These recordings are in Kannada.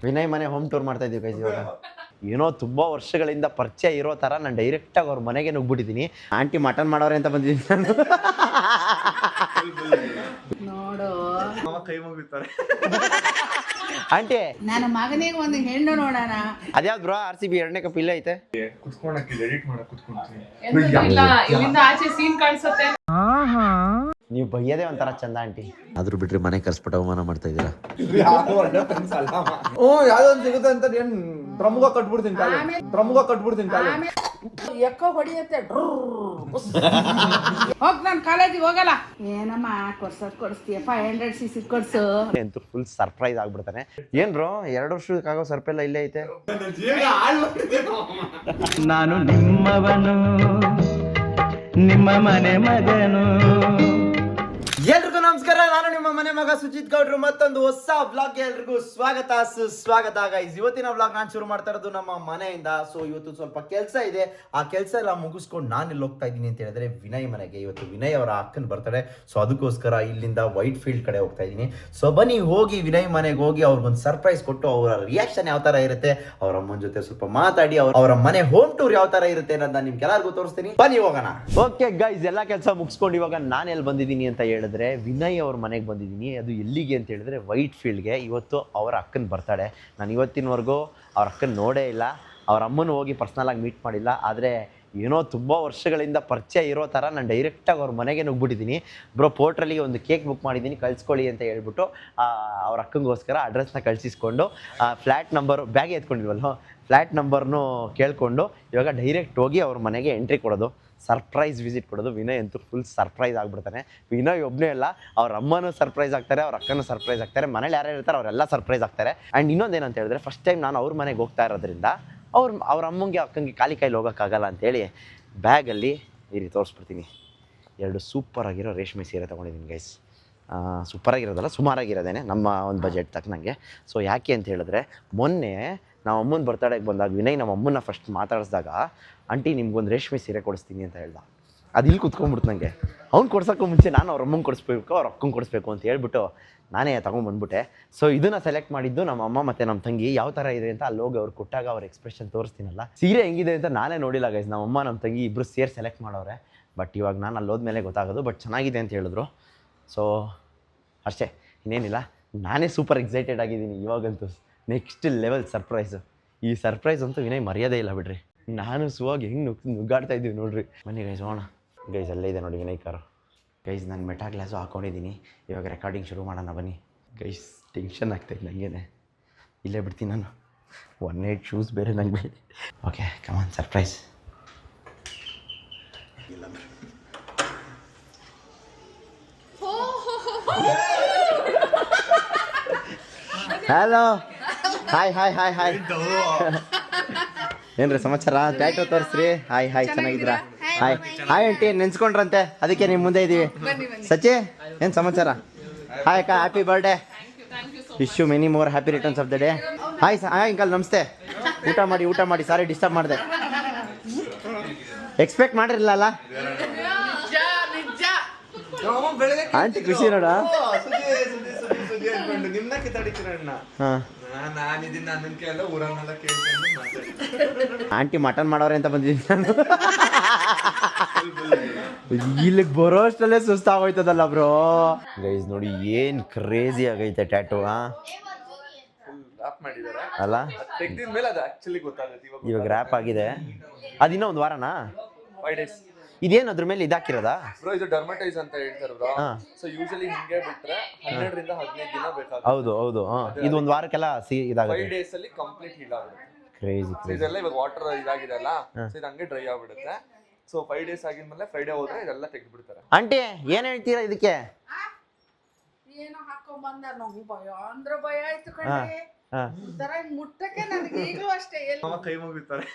ವಿನಯ್ ಮನೆ ಹೋಮ್ ಟೂರ್ ಮಾಡ್ತಾ ಇದೀವಿ ಗೈಸ್ ಇವಾಗ. ಏನೋ ತುಂಬ ವರ್ಷಗಳಿಂದ ಪರಿಚಯ ಇರೋ ಥರ ನಾನು ಡೈರೆಕ್ಟಾಗಿ ಅವ್ರ ಮನೆಗೆ ನುಗ್ಬಿಟ್ಟಿದ್ದೀನಿ. ಆಂಟಿ ಮಟನ್ ಮಾಡೋರೆ ಅಂತ ಬಂದಿದ್ದೀನಿ ನಾನು. ನೋಡು ಕೈ ಮುಗಿತಾರೆ ಆಂಟಿ ನನ್ನ ಮಗನಿಗೆ ಒಂದು ಹೆಣ್ಣು ನೋಡೋಣ. ಅದ್ಯಾವ್ದು ಬ್ರೋ RCB 2ನೇ ಕಪ್ ಇಲ್ಲೇ ಐತೆ. ಕುತ್ಕೊಂಡಕ್ಕೆ ಎಡಿಟ್ ಮಾಡಕ್ ಕುತ್ಕೊಂತೀನಿ. ಇಲ್ಲಿಂದ ಆಚೆ ಸೀನ್ ಕಾಣಿಸುತ್ತೆ. ನೀವು ಬೈಯದೇ ಒಂಥರ ಚಂದ ಆಂಟಿ. ಆದ್ರೂ ಬಿಟ್ರೆ ಮನೆ ಕರ್ಸ್ಬಿಟ್ಟು ಅವಮಾನ ಮಾಡ್ತಾ ಇದ್ದೀರಾ. ಯಾವ್ದೋ ಒಂದು ಸಿಗುತ್ತೆ ಅಂತ ಏನ್ ಡ್ರಮ್ಗ ಕಟ್ಬಿಡ್ತೀನಿ ಕಾಲು. ಎಕ್ಕ ಹೊಡಿಯತ್ತೆ. ಹೋಗ್ ನಾನು ಕಾಲೇಜಿಗೆ ಹೋಗಲ್ಲ. ಏನಮ್ಮ ಕೊಡಿಸ್ತೀಯ 500cc ಕೊಡ್ಸು ಅಂತೂ ಫುಲ್ ಸರ್ಪ್ರೈಸ್ ಆಗ್ಬಿಡ್ತಾನೆ. ಏನ್ ಬ್ರೋ 2 ವರ್ಷಕ್ಕಾಗೋ ಸರ್ಪೆಲ್ಲ ಇಲ್ಲೇ ಐತೆ. ನಾನು ನಿಮ್ಮವನು, ನಿಮ್ಮ ಮನೆ ಮಗನು. ಎಲ್ರಿಗೂ ನಮಸ್ಕಾರ, ನಾನು ನಿಮ್ಮ ಮನೆ ಮಗ ಸುಜಿತ್ ಗೌಡ್ರು. ಮತ್ತೊಂದು ಹೊಸ ವ್ಲಾಗ್ಗೆ ಎಲ್ರಿಗೂ ಸ್ವಾಗತ ಸುಸ್ವಾಗತ. ಗೈಸ್ ಇವತ್ತಿನ ವ್ಲಾಗ್ ನಾನು ಶುರು ಮಾಡ್ತಾ ಇರೋದು ನಮ್ಮ ಮನೆಯಿಂದ. ಸೊ ಇವತ್ತು ಸ್ವಲ್ಪ ಕೆಲಸ ಇದೆ, ಆ ಕೆಲಸ ಎಲ್ಲ ಮುಗಿಸ್ಕೊಂಡು ನಾನು ಇಲ್ಲಿ ಹೋಗ್ತಾ ಇದ್ದೀನಿ ಅಂತ ಹೇಳಿದ್ರೆ ವಿನಯ್ ಮನೆಗೆ. ಇವತ್ತು ವಿನಯ್ ಅವರ ಅಕ್ಕನ ಬರ್ತಾರೆ. ಸೊ ಅದಕ್ಕೋಸ್ಕರ ಇಲ್ಲಿಂದ ವೈಟ್ ಫೀಲ್ಡ್ ಕಡೆ ಹೋಗ್ತಾ ಇದ್ದೀನಿ. ಸೊ ಬನ್ನಿ ಹೋಗಿ ವಿನಯ್ ಮನೆಗೆ ಹೋಗಿ ಅವ್ರಿಗೊಂದು ಸರ್ಪ್ರೈಸ್ ಕೊಟ್ಟು ಅವರ ರಿಯಾಕ್ಷನ್ ಯಾವ ತರ ಇರುತ್ತೆ, ಅವ್ರ ಅಮ್ಮನ ಜೊತೆ ಸ್ವಲ್ಪ ಮಾತಾಡಿ ಅವರ ಮನೆ ಹೋಮ್ ಟೂರ್ ಯಾವ ತರ ಇರುತ್ತೆ ಅನ್ನೋದನ್ನ ನಿಮ್ಗೆ ಎಲ್ಲರಿಗೂ ತೋರಿಸ್ತೀನಿ. ಬನ್ನಿ ಹೋಗೋಣ. ಓಕೆ ಗೈಸ್, ಎಲ್ಲ ಕೆಲಸ ಮುಗಿಸ್ಕೊಂಡು ಇವಾಗ ನಾನು ಎಲ್ಲಿ ಬಂದಿದ್ದೀನಿ ಅಂತ ಹೇಳಿದ್ರೆ ವಿನಯ್ ಅವ್ರ ಮನೆಗೆ ಬಂದಿದ್ದೀನಿ. ಅದು ಎಲ್ಲಿಗೆ ಅಂತ ಹೇಳಿದ್ರೆ ವೈಟ್ ಫೀಲ್ಡ್ಗೆ. ಇವತ್ತು ಅವರ ಅಕ್ಕನ ಬರ್ತಾಳೆ. ನಾನು ಇವತ್ತಿನವರೆಗೂ ಅವ್ರ ಅಕ್ಕನ ನೋಡೇ ಇಲ್ಲ, ಅವ್ರ ಅಮ್ಮನ ಹೋಗಿ ಪರ್ಸ್ನಲಾಗಿ ಮೀಟ್ ಮಾಡಿಲ್ಲ. ಆದರೆ ಏನೋ ತುಂಬ ವರ್ಷಗಳಿಂದ ಪರಿಚಯ ಇರೋ ಥರ ನಾನು ಡೈರೆಕ್ಟಾಗಿ ಅವ್ರ ಮನೆಗೆ ನುಗ್ಬಿಟ್ಟಿದ್ದೀನಿ. ಬ್ರೋ ಪೋರ್ಟ್ರಲ್ಲಿಗೆ ಒಂದು ಕೇಕ್ ಬುಕ್ ಮಾಡಿದ್ದೀನಿ, ಕಳಿಸ್ಕೊಳ್ಳಿ ಅಂತ ಹೇಳ್ಬಿಟ್ಟು ಅವ್ರ ಅಕ್ಕಂಗೋಸ್ಕರ ಅಡ್ರೆಸ್ನ ಕಳಿಸಿಸ್ಕೊಂಡು ಫ್ಲ್ಯಾಟ್ ನಂಬರು ಬ್ಯಾಗೆ ಎತ್ಕೊಂಡಿಲ್ವಲ್ಲ, ಫ್ಲ್ಯಾಟ್ ನಂಬರ್ನು ಕೇಳಿಕೊಂಡು ಇವಾಗ ಡೈರೆಕ್ಟ್ ಹೋಗಿ ಅವ್ರ ಮನೆಗೆ ಎಂಟ್ರಿ ಕೊಡೋದು, ಸರ್ಪ್ರೈಸ್ ವಿಸಿಟ್ ಕೊಡೋದು. ವಿನಯ್ ಅಂತೂ ಫುಲ್ ಸರ್ಪ್ರೈಸ್ ಆಗಿಬಿಡ್ತಾನೆ. ವಿನಯ್ ಒಬ್ಬನೇ ಅಲ್ಲ, ಅವ್ರ ಅಮ್ಮನೂ ಸರ್ಪ್ರೈಸ್ ಆಗ್ತಾರೆ, ಅವ್ರ ಅಕ್ಕನೂ ಸರ್ಪ್ರೈಸ್ ಆಗ್ತಾರೆ, ಮನೇಲಿ ಯಾರ್ಯಾರು ಇರ್ತಾರೆ ಅವರೆಲ್ಲ ಸರ್ಪ್ರೈಸ್ ಆಗ್ತಾರೆ. ಆ್ಯಂಡ್ ಇನ್ನೊಂದೇನಂತ ಹೇಳಿದ್ರೆ ಫಸ್ಟ್ ಟೈಮ್ ನಾನು ಅವ್ರ ಮನೆಗೆ ಹೋಗ್ತಾ ಇರೋದ್ರಿಂದ ಅವ್ರ ಅಮ್ಮಂಗೆ ಅಕ್ಕಂಗೆ ಕೈಲಿ ಹೋಗೋಕ್ಕಾಗಲ್ಲ ಅಂತೇಳಿ ಬ್ಯಾಗಲ್ಲಿ ಈ ರೀತಿ ತೋರಿಸ್ಬಿಡ್ತೀನಿ. 2 ಸೂಪರಾಗಿರೋ ರೇಷ್ಮೆ ಸೀರೆ ತೊಗೊಂಡಿದ್ದೀನಿ ಗೈಸ್. ಸೂಪರಾಗಿರೋದಲ್ಲ, ಸುಮಾರಾಗಿರೋದೇನೆ ನಮ್ಮ ಒಂದು ಬಜೆಟ್ ತಕ್ಕನಂಗೆ. ಸೊ ಯಾಕೆ ಅಂತ ಹೇಳಿದ್ರೆ ಮೊನ್ನೆ ನಾವು ಅಮ್ಮನ ಬರ್ತಡೇಗೆ ಬಂದಾಗ ವಿನಯ್ ನಮ್ಮ ಅಮ್ಮನ್ನ ಫಸ್ಟ್ ಮಾತಾಡಿಸಿದಾಗ ಆಂಟಿ ನಿಮ್ಗೊಂದು ರೇಷ್ಮೆ ಸೀರೆ ಕೊಡಿಸ್ತೀನಿ ಅಂತ ಹೇಳ್ದ. ಅದು ಇಲ್ಲಿ ಕುತ್ಕೊಂಡ್ಬಿಡ್ತು ನನಗೆ. ಅವ್ನು ಕೊಡ್ಸೋಕ್ಕೂ ಮುಂಚೆ ನಾನು ಅವ್ರ ಅಮ್ಮಂಗೆ ಕೊಡಿಸ್ಬೇಕು, ಅವ್ರ ಅಕ್ಕಂಗೆ ಕೊಡಿಸ್ಬೇಕು ಅಂತ ಹೇಳ್ಬಿಟ್ಟು ನಾನೇ ತೊಗೊಂಡ್ಬಂದ್ಬಿಟ್ಟೆ. ಸೊ ಇದನ್ನು ಸೆಲೆಕ್ಟ್ ಮಾಡಿದ್ದು ನಮ್ಮ ಅಮ್ಮ ಮತ್ತು ನಮ್ಮ ತಂಗಿ. ಯಾವ ಥರ ಇದೆ ಅಂತ ಅಲ್ಲಿ ಹೋಗಿ ಅವ್ರು ಕೊಟ್ಟಾಗ ಅವ್ರ ಎಕ್ಸ್ಪ್ರೆಷನ್ ತೋರಿಸ್ತೀನಲ್ಲ, ಸೀರೆ ಹೆಂಗಿದೆ ಅಂತ ನಾನೇ ನೋಡಿಲ್ಲ ಗೈಸ್. ನಮ್ಮ ಅಮ್ಮ ನಮ್ಮ ತಂಗಿ ಇಬ್ಬರು ಸೇರಿ ಸೆಲೆಕ್ಟ್ ಮಾಡೋರೆ. ಬಟ್ ಇವಾಗ ನಾನು ಅಲ್ಲಿ ಹೋದ್ಮೇಲೆ ಗೊತ್ತಾಗೋದು. ಬಟ್ ಚೆನ್ನಾಗಿದೆ ಅಂತ ಹೇಳಿದ್ರು. ಸೊ ಅಷ್ಟೇ, ಇನ್ನೇನಿಲ್ಲ. ನಾನೇ ಸೂಪರ್ ಎಕ್ಸೈಟೆಡ್ ಆಗಿದ್ದೀನಿ ಇವಾಗಂತೂ. Next level surprise. ಈ ಸರ್ಪ್ರೈಸ್ ಅಂತೂ ವಿನಯ್ ಮರ್ಯಾದೆ ಇಲ್ಲ ಬಿಡ್ರಿ. ನಾನು ಸುವಾಗಿ ಹೆಂಗೆ ನುಗ್ಗಾಡ್ತಾ ಇದ್ದೀವಿ ನೋಡ್ರಿ. ಬನ್ನಿ ಗೈಸ್ ಹೋಗೋಣ. ಗೈಸ್ ಅಲ್ಲೇ ಇದೆ ನೋಡಿ ವಿನಯ್ ಕಾರು. ಗೈಸ್ ನಾನು ಮೆಟಾ ಗ್ಲಾಸು ಹಾಕ್ಕೊಂಡಿದ್ದೀನಿ. ಇವಾಗ ರೆಕಾರ್ಡಿಂಗ್ ಶುರು ಮಾಡೋಣ ಬನ್ನಿ. ಗೈಸ್ ಟೆನ್ಷನ್ ಆಗ್ತಾಯಿದೆ ನನಗೇನೆ. ಇಲ್ಲೇ ಬಿಡ್ತೀನಿ ನಾನು. 18 ಶೂಸ್ ಬೇರೆ ನನಗೆ. Okay come on, surprise. Hello, hi hi hi hi. ಏನ್ರಿ ಸಮಾಚಾರ? ಟ್ಯಾಟೋ ತೋರಿಸ್ರಿ. ಹಾಯ್ ಹಾಯ್, ಚೆನ್ನಾಗಿದ್ದೀರಾ? ಹಾಯ್ ಹಾಯ್ ಆಂಟಿ, ನೆನ್ಸ್ಕೊಂಡ್ರಂತೆ ಅದಕ್ಕೆ ನಿಮ್ಮ ಮುಂದೆ ಇದ್ದೀವಿ. ಸಚಿ ಏನು ಸಮಾಚಾರ? ಹಾಯ್ ಅಕ್ಕ, happy birthday. Wish you many more happy returns of the day. Hi hi uncle, ನಮಸ್ತೆ. ಊಟ ಮಾಡಿ ಸಾರಿ ಡಿಸ್ಟರ್ಬ್ ಮಾಡಿದೆ. ಎಕ್ಸ್ಪೆಕ್ಟ್ ಮಾಡಿರಲಿಲ್ಲ ಆಂಟಿ. ಖುಷಿ ನೋಡ. ಆಂಟಿ ಮಟನ್ ಮಾಡೋರೆ ಅಂತ ಬಂದಿದ್ದೀನಿ ನಾನು. ಇಲ್ಲಿಗೆ ಬರೋ ಅಷ್ಟಲ್ಲೇ ಸುಸ್ತಾಗೋಯ್ತದಲ್ಲ ಬ್ರೋ. ಗೈಸ್ ನೋಡಿ ಏನು ಕ್ರೇಜಿ ಆಗೈತೆ ಟ್ಯಾಟೂ ಅಲ್ಲ. ಇವಾಗ ರ್ಯಾಪ್ ಆಗಿದೆ. ಅದಿನ್ನ ಒಂದು ವಾರನಾ? 5 days. ಇದೇನು ಅದ್ರ ಮೇಲೆ ಇದಾಕಿರೋದಾ? ಬ್ರೋ ಇದು ಡರ್ಮಟೈಸ್ ಅಂತ ಹೇಳ್ತಾರೆ ಬ್ರೋ. ಸೊ ಯೂಶುವಲಿ ಹಿಂಗೆ ಬಿಟ್ರೆ 12 ರಿಂದ 15 ದಿನ ಬೇಕಾಗುತ್ತೆ. ಹೌದು ಇದು ಒಂದು ವಾರಕ್ಕೆಲ್ಲ ಇದಾಗುತ್ತೆ. 5 days ಅಲ್ಲಿ ಕಂಪ್ಲೀಟ್ ಹೀಲ್ ಆಗುತ್ತೆ. ಕ್ರೇಜಿ. ಇದೆಲ್ಲ ಇವಾಗ ವಾಟರ್ ಇದಾಗಿದೆ ಅಲ್ಲ, ಸೊ ಇದು ಹಂಗೆ ಡ್ರೈ ಆಗ್ಬಿಡುತ್ತೆ. ಸೊ 5 days ಆಗಿದ್ಮೇಲೆ ಫ್ರೈಡೆ ಹೋದ್ರೆ ಇದೆಲ್ಲ ತೆಗೆದ್ಬಿಡ್ತಾರೆ. ಆಂಟಿ ಏನ್ ಹೇಳ್ತೀರಾ ಇದಕ್ಕೆ? ಏನೋ ಹಾಕೊಂಡ್ ಬಂದ ನಾವು ಭಯ ಅಂದ್ರೆ ಭಯ ಆಯ್ತು ಕಣ್ರಿ. ತರ ಮುಟ್ಟಕ್ಕೆ ನನಗೆ ಈಗಲೂ ಅಷ್ಟೇ. ಕೈ ಮುಗಿತಾರೆ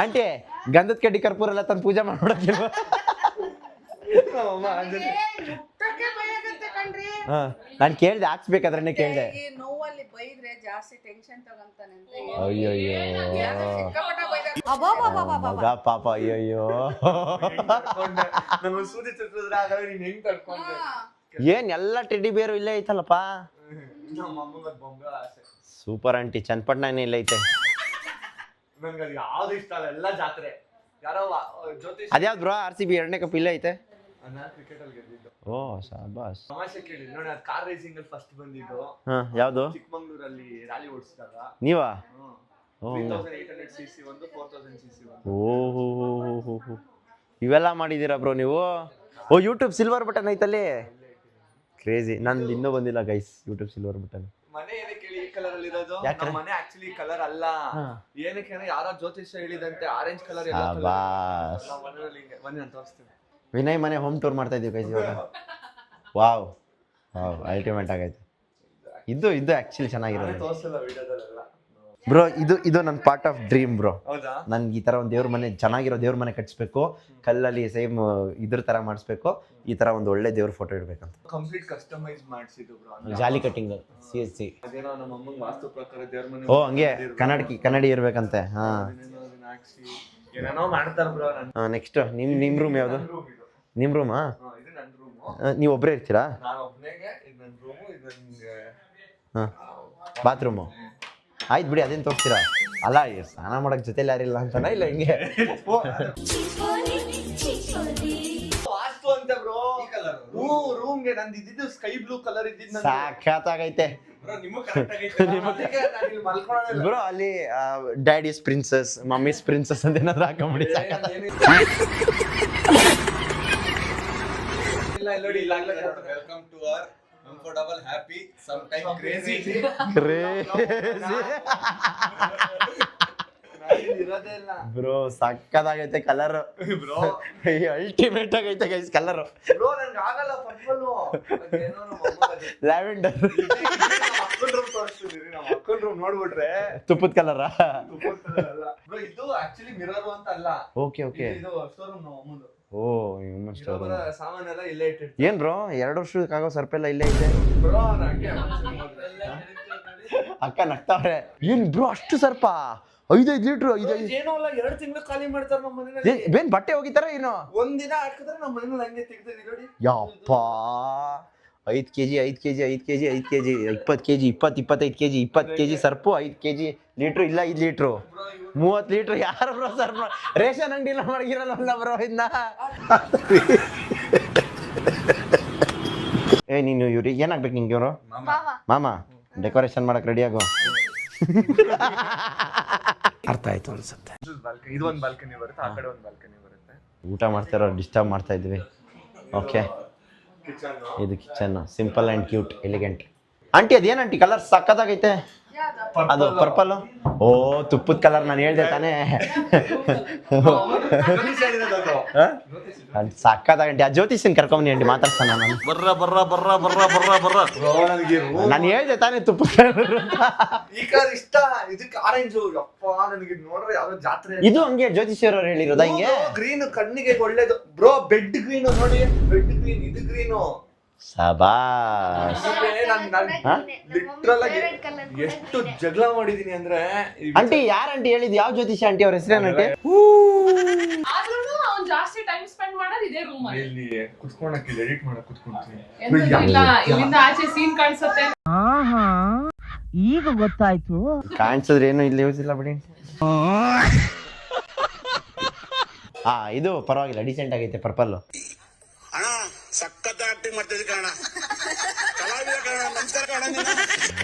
ಆಂಟಿ ಗಂಧದ ಕಡ್ಡಿ ಕರ್ಪೂರ ಎಲ್ಲ ತಂದು ಪೂಜೆ ಮಾಡ್ಬಿಡಕ್ಕಿಲ್ವ? ಮುಟ್ಟಕ್ಕೆ ಭಯ ಆಗತ್ತೆ ಕಣ್ರಿ. ನಾನು ಕೇಳ್ದೆ, ಹಾಕ್ಸ್ಬೇಕಾದ್ರೆ ಕೇಳ್ದೆ. ಈ ನೋವಲ್ಲಿ ಬೈದ್ರೆ ಜಾಸ್ತಿ ಟೆನ್ಷನ್ ತಗೊಂತಾನೆ ಅಂತ. ಅಯ್ಯಯ್ಯೋ ಮಗ ಪಾಪ. ಅಯ್ಯಯ್ಯೋ ನಾನು ಸೂದಿ ಚುಟ್ಟಿದ್ರೆ ಹಾಗಾದ್ರೆ ನೀನ್ ಹೆಂಗ್ ತಡ್ಕೊಂಡೆ? ಏನ್ ಎಲ್ಲ ಟೆಡ್ಡಿ ಬೇರು ಇಲ್ಲೇ ಐತಲ್ಲಪ್ಪ. ಸೂಪರ್ ಆಂಟಿ ಚನ್ನಪಟ್ಟಣ ಇಲ್ಲ ಐತೆ. ನಂಗೆ ಅದು ಯಾವ್ದು ಇಷ್ಟ ಅಲ್ಲ, ಎಲ್ಲ ಜಾತ್ರೆ. ಯಾರೋ ಜ್ಯೋತಿಷ್ ಅದ್ಯಾವ್ದು ಬ್ರೋ RCB 2ನೇ ಕಪ್ ಇಲ್ಲೇ ಐತೆ. ನಾನು ಕ್ರಿಕೆಟ್ ಅಲ್ಲಿ ಗೆದ್ದಿದ್ದು. ಓ ಶಾಬಾಸ್. ತಮಾಷೆ ಕೇಳಿ ನೋಡಿ, ಅದು ಕಾರ್ ರೇಸಿಂಗ್ ಅಲ್ಲಿ ಫಸ್ಟ್ ಬಂದಿದ್ದು. ಯಾವುದು? ಚಿಕ್ಕಮಂಗ್ಳೂರಲ್ಲಿ ರ್ಯಾಲಿ ಓಡಿಸಿದಾಗ. ನೀವಾ? 3800 cc ಒಂದು 4000 cc ಒಂದು. ಓಹೋ ಇವೆಲ್ಲ ಮಾಡಿದ್ದೀರಾ ಬ್ರೋ ನೀವು? ಓ ಯೂಟ್ಯೂಬ್ ಸಿಲ್ವರ್ ಬಟನ್ ಐತಲ್ಲಿ, ಕ್ರೇಜಿ. ನಂದು ಇನ್ನೂ ಬಂದಿಲ್ಲ ಗೈಸ್ ಯೂಟ್ಯೂಬ್ ಸಿಲ್ವರ್ ಬಟನ್. ಮನೆ ಏನಕ್ಕೆ ಹೇಳಿ ಈ ಕಲರ್ ಅಲ್ಲಿ ಇರೋದು? ಯಾಕೆ? ನಮ್ಮ ಮನೆ ಆಕ್ಚುಲಿ ಕಲರ್ ಅಲ್ಲ. ಏನಕ್ಕೆ ಯಾರೋ ಜ್ಯೋತಿಷ್ಯ ಹೇಳಿದಂತೆ ಆರೆಂಜ್ ಕಲರ್ ಎಲ್ಲ ಶಾಬಾಸ್. ನಮ್ಮ ಮನೆಯಲ್ಲಿ ಹಿಂಗೆ ಬನ್ನಿ ನಾನು ತೋರಿಸ್ತೀನಿ. ವಿನಯ್ ಮನೆ ಹೋಮ್ ಟೂರ್ ಮಾಡ್ತಾ ಇದೀವಿ ಗೈಸ್ ಇವಾಗ. ವಾವ್ ಅಲ್ಟಿಮೇಟ್ ಆಗೈತೆ. ಇದು ಆಕ್ಚುಲಿ ಚೆನ್ನಾಗಿರೋದು ತೋರಿಸಲ್ಲ ವಿಡಿಯೋದಲ್ಲೆಲ್ಲ ಬ್ರೋ. ಇದು ನನ್ನ ಪಾರ್ಟ್ ಆಫ್ ಡ್ರೀಮ್ ಬ್ರೋ. ಹೌದಾ? ನನ್ಗೆ ಈ ಥರ ಒಂದು ದೇವ್ರ ಮನೆ, ಚೆನ್ನಾಗಿರೋ ದೇವ್ರ ಮನೆ ಕಟ್ಸ್ಬೇಕು, ಕಲ್ಲಲ್ಲಿ ಸೇಮ್ ಇದ್ರ ಥರ ಮಾಡಿಸ್ಬೇಕು, ಈ ಥರ ಒಂದು ಒಳ್ಳೆ ದೇವ್ರ ಫೋಟೋ ಇಡ್ಬೇಕಂತ. ಕಂಪ್ಲೀಟ್ ಕಸ್ಟಮೈಸ್ ಮಾಡಿಸಿದ್ದು ಬ್ರೋ. ಜಾಲಿ ಕಟ್ಟಿಂಗ್ CSC. ಅದೇನೋ ನಮ್ಮ ಅಮ್ಮಂಗೆ ವಾಸ್ತು ಪ್ರಕಾರ ದೇವ್ರ ಮನೆ. ಓ ಹಂಗೆ ಕನ್ನಡಿ ಇರ್ಬೇಕಂತೆ. ಏನೇನೋ ಮಾಡ್ತಾರ ಬ್ರೋ. ನೆಕ್ಸ್ಟ್ ನಿಮ್ ರೂಮ್ ಯಾವುದು? ನಿಮ್ಮ ರೂಮಾ? ಇದು ನನ್ನ ರೂಮು. ನೀವು ಒಬ್ಬರೇ ಇರ್ತೀರಾ? ನಾನು ಒಬ್ಬನೇಗೆ. ಇದು ನನ್ನ ರೂಮು, ಇದು ನನಗೆ ಬಾತ್ರೂಮು. ಆಯ್ತು ಬಿಡಿ, ಅದೇನು ತೋರಿಸ್ತೀರಾ? ಅಲ್ಲ ಸ್ನಾನ ಮಾಡಕ್ ಜೊತೆಲಿ ಯಾರಿಲ್ಲ ಅಂತಾನ ಇಲ್ಲ ಹಿಂಗೆ? ವಾಸ್ತು ಅಂತ ಬ್ರೋ. ರೂಮ್ಗೆ ನಂದು ಇದ್ದಿದ್ದು ಸ್ಕೈ ಬ್ಲೂ ಕಲರ್ ಇದ್ದಿದ್ದು. ಸಾಕಾಗೈತೆ ಬ್ರೋ. ಅಲ್ಲಿ ಡ್ಯಾಡೀಸ್ ಪ್ರಿನ್ಸಸ್, ಮಮ್ಮೀಸ್ ಪ್ರಿನ್ಸಸ್ ಅಂತ ಏನಾದ್ರು ಹಾಕೊಂಬಿಡಿ. Welcome to our comfortable happy some time crazy. Bro ಸಕ್ಕದಾಗೈತೆ ಕಲರ್ ಬ್ರೋ. ಅಲ್ಟಿಮೇಟ್ ಆಗೈತೆ ಗೈಸ್ ಕಲರ್. ಬ್ರೋ ನನಗೆ ಆಗಲ್ಲ ಪರ್ಪಲ್. ಅದೇನೋ ನಮ್ಮ ಅಮ್ಮ ಲ್ಯಾವೆಂಡರ್. ನಮ್ಮ ಅಕ್ಕನ ರೂಮ್ ತೋರಿಸ್ತೀನಿ. ನಮ್ಮ ಅಕ್ಕನ ರೂಮ್ ನೋಡ್ಬಿಟ್ರೆ ತುಪ್ಪದ ಕಲರಾ? ಅಲ್ಲ ಬ್ರೋ, ಇದು ಆಕ್ಚುಲಿ ಮಿರರ್ ಅಂತ ಅಲ್ಲ. ಓಕೆ ಇದು ಸ್ಟೋರ್ ರೂಮ್ ನಮ್ಮ ಅಮ್ಮದು. ಓ ಸ್ಟೋರ್ ಸಾಮಾನೆಲ್ಲ ಇಲ್ಲೇ ಇಟ್ಟಿರ್ತೀವಿ. ಏನ್ ಬ್ರೋ 2 ವರ್ಷಕ್ಕಾಗೋ ಸರ್ಪೆಲ್ಲ ಇಲ್ಲೇ ಐತೆ. ಬ್ರೋ ನಂಗೆ ಅಕ್ಕ ನಗ್ತಾವ್ರೆ. ಏನ್ ಬ್ರೋ ಅಷ್ಟು ಸರ್ಪ? 5 ಲೀಟ್ರು? ಏನೋ ಅಲ್ಲ, 2 ತಿಂಗಳು ಖಾಲಿ ಮಾಡ್ತಾರೆ ನಮ್ಮ ಮನೆಯಲ್ಲಿ. ಏನ್ ಬಟ್ಟೆ ಹೋಗಿತಾರ ಏನು? ಒಂದಿನ ಹಾಕಿದ್ರೆ ನಮ್ಮ ಮನೇಲಿ ಹಂಗೆ ತೆಗ್ದಿದೆ ನೋಡಿ. ಯಪ್ಪ 5 kg 20 kg 25 kg Surf, 5 kg litre ಇಲ್ಲ 5 ಲೀಟ್ರು 30 ಲೀಟ್ರು. ಯಾರು ಬ್ರೋ ಸರ್ಪ? ರೇಷನ್ ಅಂಗಡಿಲ್ಲ ಮಡಗಿರಲ್ಲ ಬ್ರೋ ಇದನ್ನ. ನೀನು ಇವ್ರಿಗೆ ಏನಾಗ್ಬೇಕು ನಿಂಗೆ? ಇವರು ಮಾಮ ಡೆಕೋರೇಷನ್ ಮಾಡಕ್ ರೆಡಿ ಆಗೋ. ಅರ್ಥ ಆಯ್ತು ಅನ್ಸುತ್ತೆ. ಇದು ಒಂದು ಬಾಲ್ಕನಿ ಬರುತ್ತೆ, ಆ ಕಡೆ ಒಂದು ಬಾಲ್ಕನಿ ಬರುತ್ತೆ. ಊಟ ಮಾಡ್ತಾರೋ ಡಿಸ್ಟರ್ಬ್ ಮಾಡ್ತಾ ಇದ್ವಿ. ಓಕೆ, ಇದು kitchen simple and cute elegant. Aunty ಅದೇನು ಆಂಟಿ ಕಲರ್ ಸಕ್ಕತ್ತಾಗೈತೆ? ಅದು ಪರ್ಪಲ್. ಓ ತುಪ್ಪದ ಕಲರ್. ನಾನು ಹೇಳ್ದೆ ತಾನೇ ಸಕ್ಕತ್ತಾಗಂಟಿ. ಆ ಜ್ಯೋತಿಷನ್ ಕರ್ಕೊಂಬನಿ ಆಂಟಿ, ಮಾತಾಡ್ತಾನ ನಾನು. ನಾನು ಹೇಳ್ದೆ ತಾನೇ ತುಪ್ಪದ ಕಲರ್ ಅಂತ. ಈ ಕಲರ್ ಇಷ್ಟ, ಇದಕ್ಕೆ ಆರೆಂಜ್. ಯಪ್ಪ ನನಗೆ ನೋಡ್ರೆ ಯಾವ್ದೋ ಜಾತ್ರೆ. ಇದು ಹಂಗೆ ಜ್ಯೋತಿಷಿಯವ್ರು ಹೇಳಿರೋದಾ ಹಿಂಗೆ? ಗ್ರೀನ್ ಕಣ್ಣಿಗೆ ಒಳ್ಳೇದು ಬ್ರೋ. ಬೆಡ್ ಗ್ರೀನ್ ನೋಡಿ, ಬೆಡ್ ಗ್ರೀನ್. ಇದು ಗ್ರೀನು ಸಬಾಸ್. ಲಿಟ್ರಲ್ ಆಗಿ ಎಷ್ಟು ಜಗಳ ಮಾಡಿದೀನಿ ಅಂದ್ರೆ. ಆಂಟಿ ಯಾರ ಆಂಟಿ ಹೇಳಿದ್? ಯಾವ ಜ್ಯೋತಿಷ ಆಂಟಿ? ಅವ್ರ ಹೆಸರೇನು ಆಂಟಿ? ಆದ್ರೂನು ಅವ್ನ್ ಜಾಸ್ತಿ ಟೈಮ್ ಸ್ಪೆಂಡ್ ಮಾಡೋದು ಇದೇ ರೂಮ್ ಅಲ್ಲಿ. ಇಲ್ಲಿ ಕುತ್ಕೊಳಕ್ಕೆ ಎಡಿಟ್ ಮಾಡಕ್ ಕುತ್ಕೊಂತೀನಿ. ಇಲ್ಲ ಇಲ್ಲಿಂದ ಆಚೆ ಸೀನ್ ಕಾಣಿಸುತ್ತೆ. ಈಗ ಗೊತ್ತಾಯ್ತು. ಕಾಣಿಸಿದ್ರೆ ಏನು ಇಲ್ಲಿ ಯೂಸ್ ಇಲ್ಲ ಬಿಡಿ. ಇದು ಪರವಾಗಿಲ್ಲ, ಡಿಸೆಂಟ್ ಆಗೈತೆ ಪರ್ಪಲ್.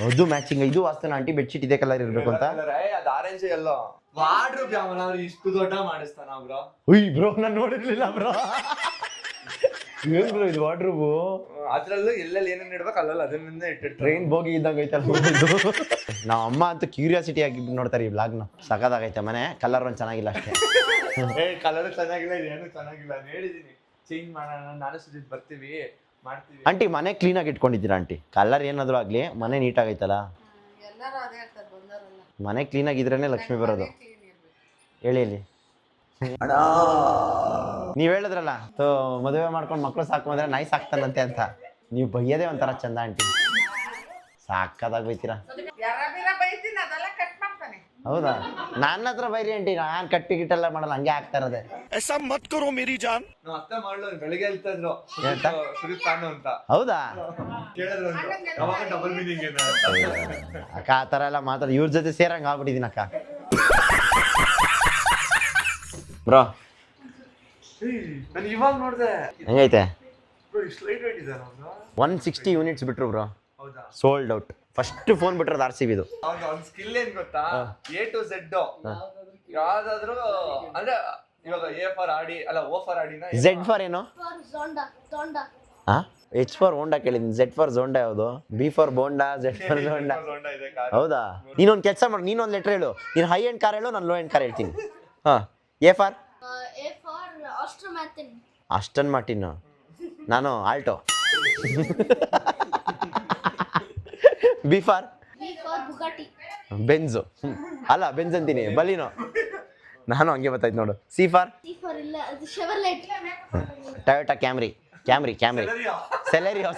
ಅದು ಮ್ಯಾಚಿಂಗ್. ಇದು ವಾಸ್ತನ ಆಂಟಿ ಬೆಡ್ಶೀಟ್ ಇದೇ ಕಲರ್ ಇರ್ಬೇಕು ಅಂತ. ಅದು ಆರೆಂಜ್ ಎಲ್ಲೋ. ವಾರ್ಡ್ರೋಬ್ ಯಾವನಾದ್ರು ಇಷ್ಟು ದೊಡ್ಡ ಮಾಡಿಸ್ತಾನ ಬ್ರೋ? ಉಯ್ ಬ್ರೋ ನಾನು ನೋಡಿರ್ಲಿಲ್ಲ ಬ್ರೋ. ಏನ್ ಬ್ರೋ ಇದು ವಾರ್ಡ್ರೋಬ್? ಅದ್ರಲ್ಲೂ ಎಲ್ಲೆಲ್ಲಿ ಏನೇನ್ ಇಡ್ಬೇಕು ಅಲ್ಲಲ್ಲ ಅದನ್ನೇ ಇಟ್ಟಿರ್ತಾರೆ. ಟ್ರೈನ್ ಬೋಗಿ ಇದ್ದಂಗ ಐತಲ್ಲ. ನಾವ್ ಅಮ್ಮ ಅಂತೂ ಕ್ಯೂರಿಯಾಸಿಟಿ ಆಗಿ ನೋಡ್ತಾರೆ ಈ ಬ್ಲಾಗ್ನ. ಸಖತ್ತಾಗೈತೆ ಮನೆ. ಕಲರ್ ಒಂದು ಚೆನ್ನಾಗಿಲ್ಲ ಅಷ್ಟೇ. ಕಲರ್ ಚೆನ್ನಾಗಿಲ್ಲ, ಏನು ಚೆನ್ನಾಗಿಲ್ಲ. ಹೇಳಿದೀನಿ ಚೇಂಜ್ ಮಾಡೋಣ, ನಾನು ಸುಜಿತ್ ಬರ್ತೀವಿ ಮಾಡ್ತೀವಿ. ಆಂಟಿ ಮನೆ ಕ್ಲೀನ್ ಆಗಿ ಇಟ್ಕೊಂಡಿದ್ದೀರಾ ಆಂಟಿ? ಕಲರ್ ಏನಾದ್ರು ಆಗ್ಲಿ ಮನೆ ನೀಟ್ ಆಗೈತಲ್ಲ. ಎಲ್ಲರೂ ಅದೇ ಹೇಳ್ತಾರೆ ಬಂದವರೆಲ್ಲ. ಮನೆ ಕ್ಲೀನ್ ಆಗಿದ್ರೇನೆ ಲಕ್ಷ್ಮಿ ಬರೋದು. ಹೇಳಿ ಹೇಳಿ. ನೀವ್ ಹೇಳಿದ್ರಲ್ಲ ಮದುವೆ ಮಾಡ್ಕೊಂಡು ಮಕ್ಳು ಸಾಕೊಂಡ್ರೆ ನಾಯಿ ಸಾಕ್ತಾನಂತೆ ಅಂತ. ನೀವು ಬೈಯದೇ ಒಂಥರ ಚಂದ ಆಂಟಿ. ಸಾಕಾದಾಗ ಬೈತೀರಾ. ಯಾರ ಬೈತೀನಿ ಅದೆಲ್ಲ ಕಟ್ ಮಾಡ್ತಾನೆ. ಹೌದಾ? ನನ್ನ ಹತ್ರ ಬೈರಿ ಆಂಟಿ, ನಾನು ಕಟ್ಟಿ ಗಿಟ್ಟೆಲ್ಲ ಮಾಡಲ್ಲ, ಹಂಗೆ ಆಗ್ತಾ ಇರೋದೆ. ನಮ್ಮ ಅತ್ತೆ ಮಾಡ್ಲು ಬೆಳಿಗ್ಗೆ ಹೇಳ್ತಾ ಇದ್ರು ಸುದೀಪ್ ತಾನು ಅಂತ. ಹೌದಾ? ಕೇಳಿದ್ರು ಅವಾಗ ಡಬಲ್ ಮೀನಿಂಗ್ ಏನು ಅಕ್ಕ ಆ ಥರ ಎಲ್ಲ ಮಾತಾಡಿ ಇವ್ರ ಜೊತೆ ಸೇರಂಗೆ ಆಗ್ಬಿಟ್ಟಿದ್ದೀನಿ ಅಕ್ಕ. ಬ್ರೋ ನಾನು ಇವಾಗ ನೋಡ್ದೆ ಹೆಂಗೈತೆ? ಇಷ್ಟು ಲೈಟ್ ವೇಟ್ ಇದೆ ಅವ್ನು. 160 ಯೂನಿಟ್ಸ್ ಬಿಟ್ರು ಬ್ರೋ, ಹೌದಾ? Sold out. ಫಸ್ಟ್ ಫೋನ್ ಬಿಟ್ರದು RCB ಇದು. ಅವ್ನ ಸ್ಕಿಲ್ ಏನ್ ಗೊತ್ತಾ? A to Z ಯಾವ್ದಾದ್ರು ಅಂದ್ರೆ ಇವಾಗ A ಫಾರ್ ಆಡಿ ಅಲ್ಲ O ಫಾರ್ ಆಡಿನ Z ಫಾರ್ ಏನು? H ಫಾರ್ ಹೋಂಡಾ ಕೇಳಿದ್ದೀನಿ. Z ಫಾರ್ ಝೋಂಡಾ ಯಾವುದು? B for bonda, Z for Zonda. ಇದೆ ಕಾರ್. ಹೌದಾ? ನೀನೊಂದು ಕೆಲಸ ಮಾಡು, ನೀನೊಂದು ಲೆಟ್ರ್ ಹೇಳು. ನೀನು ಹೈ ಎಂಡ್ ಕಾರ್ ಹೇಳು, ನಾನು ಲೋ ಎಂಡ್ ಕಾರ್ ಹೇಳ್ತೀನಿ. ಹಾಂ. A ಫಾರ್ ಆಸ್ಟನ್ ಮಾರ್ಟಿನ್, ನಾನು ಆಲ್ಟೋ. B ಫಾರ್ ಬೆಂಜು, ಅಲ್ಲ ಬೆಂಜ್ ಅಂತೀನಿ, ಬಲಿನೋ. ನಾನು ಹಂಗೆ ಗೊತ್ತಾಯ್ತು ನೋಡು. C for Toyota Camry. Celerio.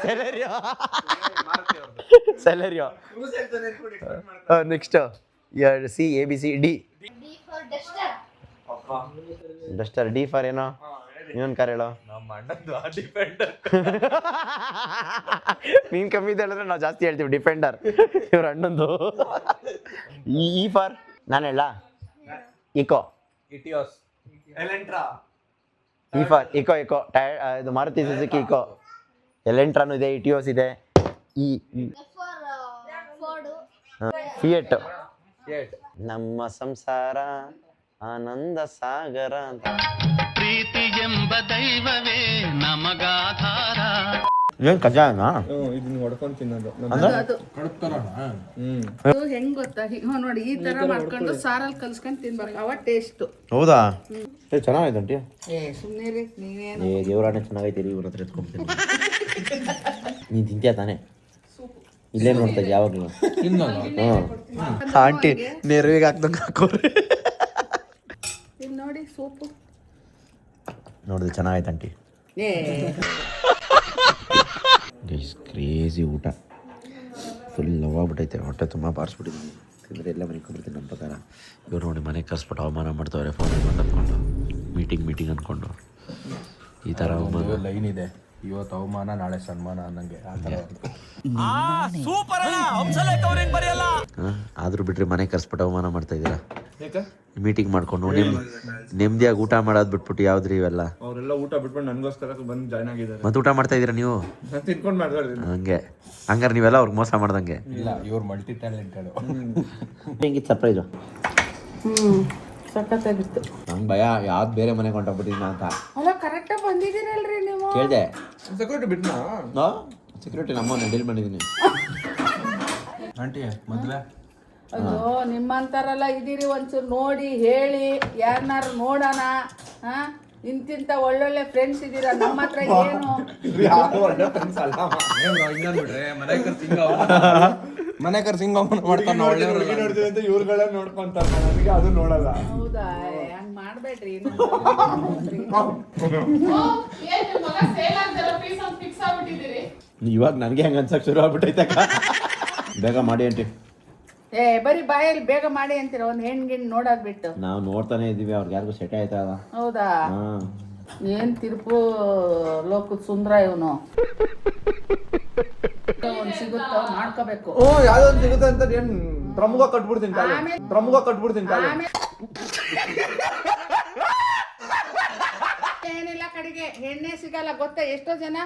Next C ABC D Duster. D for ಏನೋ? ಇನ್ನೊಂದು ಕಾರ್ ಹೇಳೋ. ನಮ್ಮ ಅಣ್ಣಂದು ಡಿಪೆಂಡರ್. ನೀನ್ ಕಮ್ಮಿ ಹೇಳಿದ್ರೆ ನಾವು ಜಾಸ್ತಿ ಹೇಳ್ತೀವಿ ಡಿಫೆಂಡರ್. ಇವ್ರ ಅಣ್ಣಂದು. E ಫಾರ್ ನಾನು ಹೇಳ Eeco. Etios Elantra. E for Eeco. ಇದು ಮಾರುತಿ ಸುಜುಕಿ ಇಕೋ. ಎಲೆಂಟ್ರಾನು ಇದೆ, ಇಟಿಯೋಸ್ ಇದೆ. ಫಿಯೆಟ್. ನಮ್ಮ ಸಂಸಾರ ಆನಂದ ಸಾಗರ ಅಂತ. ಪ್ರೀತಿ ಎಂಬ ದೈವವೇ ನಮಗಾಧಾರ. ಏನ್ ಕಜಾನ? ಇದನ್ನ ಹೊಡ್ಕೊಂಡ್ ತಿನ್ನೋದು. ಅದು ಹೆಂಗ್ ಗೊತ್ತಾ? ನೋಡಿ ಈ ತರ ಮಾಡ್ಕೊಂಡು ಸಾರಲ್ಲಿ ಕಲ್ಸ್ಕೊಂಡ್ ತಿನ್ಬೇಕು, ಅವ ಟೇಸ್ಟ್. ಹೌದಾ? ಚೆನ್ನಾಗೈತೆ ಆಂಟಿ. ಸುಮ್ಮನೆ ರೀ ನೀವೇನು. ದೇವರಾಣೆ ಚೆನ್ನಾಗೈತೆ ರೀ, ಇವ್ರ ಹತ್ರ ಎತ್ಕೊಂಡ್ತೀನಿ. ನೀನ್ ತಿಂತೀಯ ತಾನೆ? ಇಲ್ಲೇ ನೋಡ್ತಾ ಇದ್ದೆ ಯಾವಾಗಲೂ. ಆಂಟಿ ನೆರವಿಗೆ ಹಾಕ್ದಂಗೆ ಹಾಕೋರಿ. ನೋಡಿ ಸೂಪು ನೋಡಿದ್ರೆ ಚೆನ್ನಾಗೈತೆ ಆಂಟಿ. ಕ್ರೇಜಿ ಊಟ ಫುಲ್ ಲವಾಗ್ಬಿಟ್ಟೈತೆ. ಹೊಟ್ಟೆ ತುಂಬ ಬಾರಿಸ್ಬಿಟ್ಟಿದ್ದೀನಿ. ತಿಂದರೆ ಎಲ್ಲ ಮನೆಗೆ ಕೊಂಡ್ಬಿಡ್ತೀನಿ ನಮ್ಮ ಪ್ರಕಾರ. ಇವ್ರು ನೋಡಿ ಮನೆಗೆ ಕರ್ಸ್ಬಿಟ್ಟು ಅವಮಾನ ಮಾಡ್ತಾವ್ರೆ, ಫೋನಲ್ಲಿ ಮಾತಾಡ್ಕೊಂಡು ಮೀಟಿಂಗ್ ಅಂದ್ಕೊಂಡು. ಈ ಥರ ಅವಮಾನ ಲೈನ್ ಇದೆ, ಇವತ್ತು ಅವಮಾನ ನಾಳೆ ಸನ್ಮಾನ ಅನ್ನಂಗೆ. ಆದರೂ ಬಿಟ್ರೆ ಮನೆ ಕರ್ಸ್ಬಿಟ್ಟು ಅವಮಾನ ಮಾಡ್ತಾ ಇದ್ದೀರಾ. ಮೀಟಿಂಗ್ ಮಾಡ್ಕೊಂಡು ನೆಮ್ಮದಿಯಾಗಿ ಊಟ ಮಾಡೋದು ಬಿಟ್ಬಿಟ್ಟು ಯಾವ್ದ್ರಿ ಇವೆಲ್ಲ? ಅವರೆಲ್ಲ ಊಟ ಬಿಟ್ಬಿಟ್ಟು ನನಗೋಸ್ಕರ ಬಂದು ಜಾಯ್ನ್ ಆಗಿದ್ದಾರೆ. ಮತ್ತೆ ಊಟ ಮಾಡ್ತಾ ಇದ್ದೀರಾ ನೀವು? ತಿನ್ಕೊಂಡು ಮಾಡ್ತಾರೆ ಹಂಗಾರೆ ನೀವೆಲ್ಲ ಅವ್ರಿಗೆ ಮೋಸ ಮಾಡ್ದಂಗೆ. ಇಲ್ಲ, ಇವ್ರು ಮಲ್ಟಿ ಟ್ಯಾಲೆಂಟೆಡ್. ಹೆಂಗಿತ್ತು ಸರ್ಪ್ರೈಸು? ಸಖತ್ತಾಗಿತ್ತು. ನಂಗೆ ಭಯ ಯಾವ್ದು ಬೇರೆ ಮನೆಗೆ ಹೊಂಟೋಗ್ಬಿಟ್ಟಿದ್ನ ಅಂತ. ಅಲ್ಲ ಕರೆಕ್ಟಾಗಿ ಬಂದಿದ್ದೀರಲ್ರಿ ನೀವು. ಕೇಳಿದೆ. ಸೆಕ್ಯೂರಿಟಿ ಬಿಟ್ನಾ? ಸೆಕ್ಯೂರಿಟಿ ನಮ್ಮನ್ನ ಡೀಲ್ ಮಾಡಿದ್ದೀನಿ. ಆಂಟಿ ಮದ್ವೆ ಅಯ್ಯೋ ನಿಮ್ಮಂತಾರಲ್ಲ ಇದೀರಿ, ಒಂಚೂರು ನೋಡಿ ಹೇಳಿ ಯಾರನ್ನಾರು ನೋಡೋಣ. ಇಂತಿಂತ ಒಳ್ಳೊಳ್ಳೆ ಫ್ರೆಂಡ್ಸ್ ಇದೀರ, ನಮ್ಮ ಹತ್ರ ಏನು? ಮನೆ ಕರ್ಸಿ ಹಿಂಗ ಅವಮಾನ ಮಾಡ್ತಾನ. ನೋಡ್ತೀವಿ ಅಂತ ಇವ್ರುಗಳ ನೋಡ್ಕೊಂತಾರ, ನನಗೆ ಅದು ನೋಡಲ್ಲ. ಹೌದಾ? ಹಂಗ್ ಮಾಡ್ಬೇಡ್ರಿ. ಇವಾಗ ನನಗೆ ಹೆಂಗೆ ಅನ್ಸಕ್ ಶುರು ಆಗ್ಬಿಟ್ಟೈತೆ. ಬೇಗ ಮಾಡಿ ಆಂಟಿ. ಬರೀ ಬಾಯಲ್ಲಿ ಬೇಗ ಮಾಡಿ ಅಂತೀರ, ಒಂದ್ ಹೆಣ್ಗಿಣ್ ನೋಡೋದ್ ಬಿಟ್ಟು. ನಾವು ನೋಡ್ತಾನೆ ಇದೀವಿ, ಅವ್ರಿಗೆ ಯಾರಿಗೂ ಸೆಟ್ ಆಯ್ತಾ? ಹೌದಾ? ಏನ್ ತಿರುಪು ಲೋಕದ ಸುಂದರ ಇವನು. ಒಂದ್ ಸಿಗುತ್ತ ಮಾಡ್ಕೋಬೇಕು. ಯಾವ್ದೊಂದು ಸಿಗುತ್ತೆ ಅಂತ ಏನ್ ಪ್ರಮುಖ ಕಟ್ಬಿಡ್ತೀನಿ ಕಾಲು. ಏನಿಲ್ಲ ಕಡೆಗೆ ಹೆಣ್ಣೆ ಸಿಗಲ್ಲ ಗೊತ್ತಾ? ಎಷ್ಟೋ ಜನ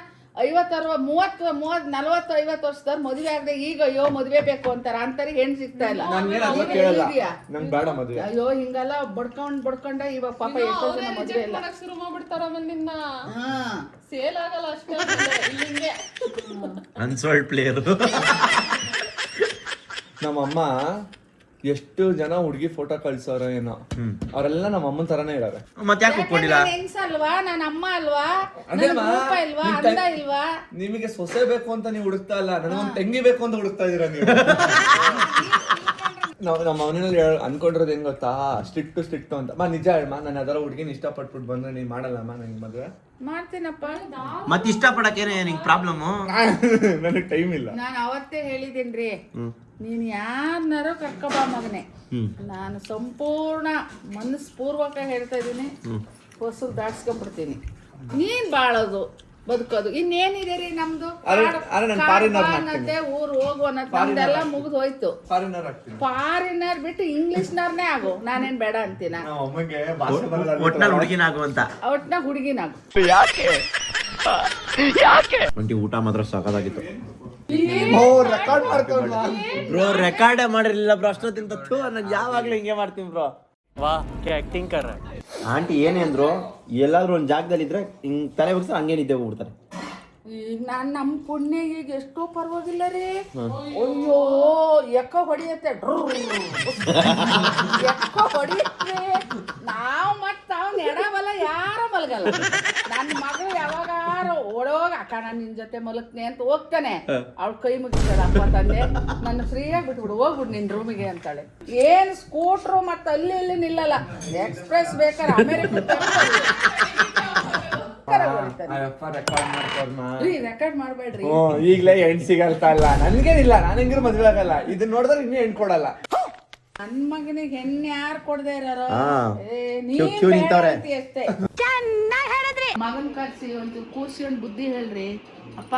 50-40 ವರ್ಷದವ್ರು ಮದುವೆ ಆಗದೆ ಈಗ ಅಯ್ಯೋ ಮದುವೆ ಬೇಕು ಅಂತಾರ. ಅಂತರಿಗೆ ಹೆಣ್ಣು ಸಿಗ್ತಾ ಇಲ್ಲ. ಅಯ್ಯೋ ಹಿಂಗೆಲ್ಲ ಬಡ್ಕೊಂಡ ಇವಾಗ ಪಾಪ ಎಷ್ಟೋ ಜನ ಮದುವೆ ಇಲ್ಲ. ಶುರು ಮಾಡ್ಬಿಡ್ತಾರ ಆಮೇಲೆ ನಿನ್ನ ಸೇಲ್ ಆಗಲ್ಲ ಅಷ್ಟೇ. ಇಲ್ಲಿಂಗೆ ಅನ್ಸೋಲ್ಡ್ ಪ್ಲೇಯರ್. ನಮ್ಮಮ್ಮ ಎಷ್ಟು ಜನ ಹುಡುಗಿ ಫೋಟೋ ಕಳ್ಸೋರ ಏನೋ, ಅವರೆಲ್ಲ ನಮ್ಮ ಅಮ್ಮನ ತರಾನೇ ಇದಾರೆ. ಮತ್ತೆ ಯಾಕೆ ಒಪ್ಕೊಂಡಿಲ್ಲ? ಅಲ್ವಾ, ನನ್ನ ಅಮ್ಮ ಅಲ್ವಾ, ಇಲ್ವಾ, ಅಂದ ಇಲ್ವಾ? ನಿಮಗೆ ಸೊಸೆ ಬೇಕು ಅಂತ ನೀವು ಹುಡುಕ್ತಾ ಇಲ್ಲ, ನನಗೊಂದು ತಂಗಿ ಬೇಕು ಅಂತ ಹುಡುಕ್ತಾ ಇದೀರ ನೀವು. ನಾವು ನಮ್ಮ ಮನೇಲಿ ಅನ್ಕೊಂಡಿರೋದು ಹೆಂಗ್ ಗೊತ್ತಾ, ಸ್ಟ್ರಿಕ್ಟ್ ಅಂತ. ನಿಜ ಹೇಳಮ್ಮ, ನಾನು ಅದರ ಹುಡುಗಿನ ಇಷ್ಟಪಟ್ಬಿಟ್ಟು ಬಂದ್ರೆ ನೀನ್ ಮಾಡಲ್ಲಮ್ಮ ನಂಗೆ ಮದುವೆ? ಮಾಡ್ತೀನಪ್ಪ. ಮತ್ತೆ ಇಷ್ಟಪಡಕ್ಕೇನೆ ನಿಂಗೆ ಪ್ರಾಬ್ಲಮ್ಮು? ನನಗೆ ಟೈಮ್ ಇಲ್ಲ. ನಾನು ಅವತ್ತೇ ಹೇಳಿದ್ದೀನ್ರಿ, ನೀನ್ ಯಾರನ್ನಾರು ಕರ್ಕೊಬಾ ಮಗನೆ, ನಾನು ಸಂಪೂರ್ಣ ಮನಸ್ಪೂರ್ವಕ ಹೇಳ್ತಾ ಇದೀನಿ, ಹೊಸರು ದಾಟ್ಸ್ಕೊಂಡ್ಬಿಡ್ತೀನಿ. ನೀನ್ ಬಾಳೋದು ಬದುಕೋದು ಇನ್ನೇನಿದೆ ರೀ ನಮ್ದು. ಊರು ಹೋಗು ಅನ್ನೋದು ನಮ್ದೆಲ್ಲ ಮುಗಿದು ಹೋಯ್ತು. ಫಾರಿನರ್ ಬಿಟ್ಟು ಇಂಗ್ಲಿಷ್ನರ್ನೇ ಆಗು, ನಾನೇನ್ ಬೇಡ ಅಂತೀನ. ಒಟ್ನಲ್ಲಿ ಹುಡುಗಿನಾಗು ಅಂತ. ಒಟ್ನಾಗ ಹುಡುಗಿನಾಗು. ಒಂಟಿ ಊಟ ಮಾತ್ರ ಸಾಕಾಗಿತ್ತು ರೆಕಾರ್ಡ್ ಬ್ರೋ. ರೆಕಾರ್ಡೇ ಮಾಡಿರ್ಲಿಲ್ಲ ಬ್ರೋ ಅಷ್ಟೊತ್ತಿಂತ. ನಾನು ಯಾವಾಗ್ಲೂ ಹಿಂಗೆ ಮಾಡ್ತೀನಿ ಬ್ರೋ. ಆಂಟಿ ಏನೇ ಅಂದ್ರು, ಎಲ್ಲಾದ್ರೂ ಒಂದ್ ಜಾಗದಲ್ಲಿ ಇದ್ರೆ ಹಿಂಗ್ ತಲೆ ಬಿಡ್ತಾರೆ, ಹಂಗೆ ನಿದ್ದೆ ಹೋಗ್ಬಿಡ್ತಾರೆ. ಈಗ ನಾನ್ ನಮ್ ಪುಣ್ಯ ಈಗ ಎಷ್ಟೋ ಪರವಾಗಿಲ್ಲ ರೀ. ಅಯ್ಯೋ ಎಕ್ಕ ಹೊಡಿಯತ್ತೆ, ಎಕ್ಕ ಹೊಡಿಯತ್ತೆ. ನಾವ್ ಮತ್ತ ಅವ್ನ ಎಡಬಲ ಯಾರ ಮಲಗಲ್ಲ. ನನ್ನ ಮಗಳು ಯಾವಾಗಾರ ಓಡೋಗ ಅಕ್ಕ ನಾನು ನಿನ್ ಜೊತೆ ಮಲಗ್ತೀನಿ ಅಂತ ಹೋಗ್ತಾನೆ. ಅವ್ಳ ಕೈ ಮುಗಿತಾಳ, ಅಪ್ಪ ತಂದೆ ನನ್ನ ಫ್ರೀಯಾಗಿ ಬಿಟ್ಬಿಡು, ಹೋಗ್ಬಿಡು ನಿನ್ ರೂಮಿಗೆ ಅಂತಾಳೆ. ಏನ್ ಸ್ಕೂಟ್ರು ಮತ್ತೆ ಅಲ್ಲಿ ಇಲ್ಲಿ ನಿಲ್ಲಲ್ಲ, ಎಕ್ಸ್ಪ್ರೆಸ್ ಬೇಕಾದ್ರೆ ಅಮೆರಿಕ ರೆಕಾರ್ಡ್ ಮಾಡ್ಬೇಡ್ರಿ. ಈಗ್ಲೇ ಹೆಣ್ ಸಿಗಲ್ತಾ ಇಲ್ಲ, ನನ್ಗೇನಿಲ್ಲ, ನಾನು ಹೆಂಗಿರು ಮದ್ವೆ ಆಗಲ್ಲ. ಇದನ್ನ ನೋಡಿದ್ರೆ ಇನ್ನೂ ಹೆಣ್ ಕೊಡಲ್ಲ. ನನ್ ಮಗನಿಗೆ ಹೆಣ್ಣು ಯಾರು ಕೊಡದೆ ಇರೋರು? ಅಷ್ಟೇ. ಮಗನ್ ಕರ್ಸಿ ಒಂಚೂರು ಕೂರ್ಸ್ಕೊಂಡ್ ಬುದ್ಧಿ ಹೇಳ್ರಿ. ಅಪ್ಪ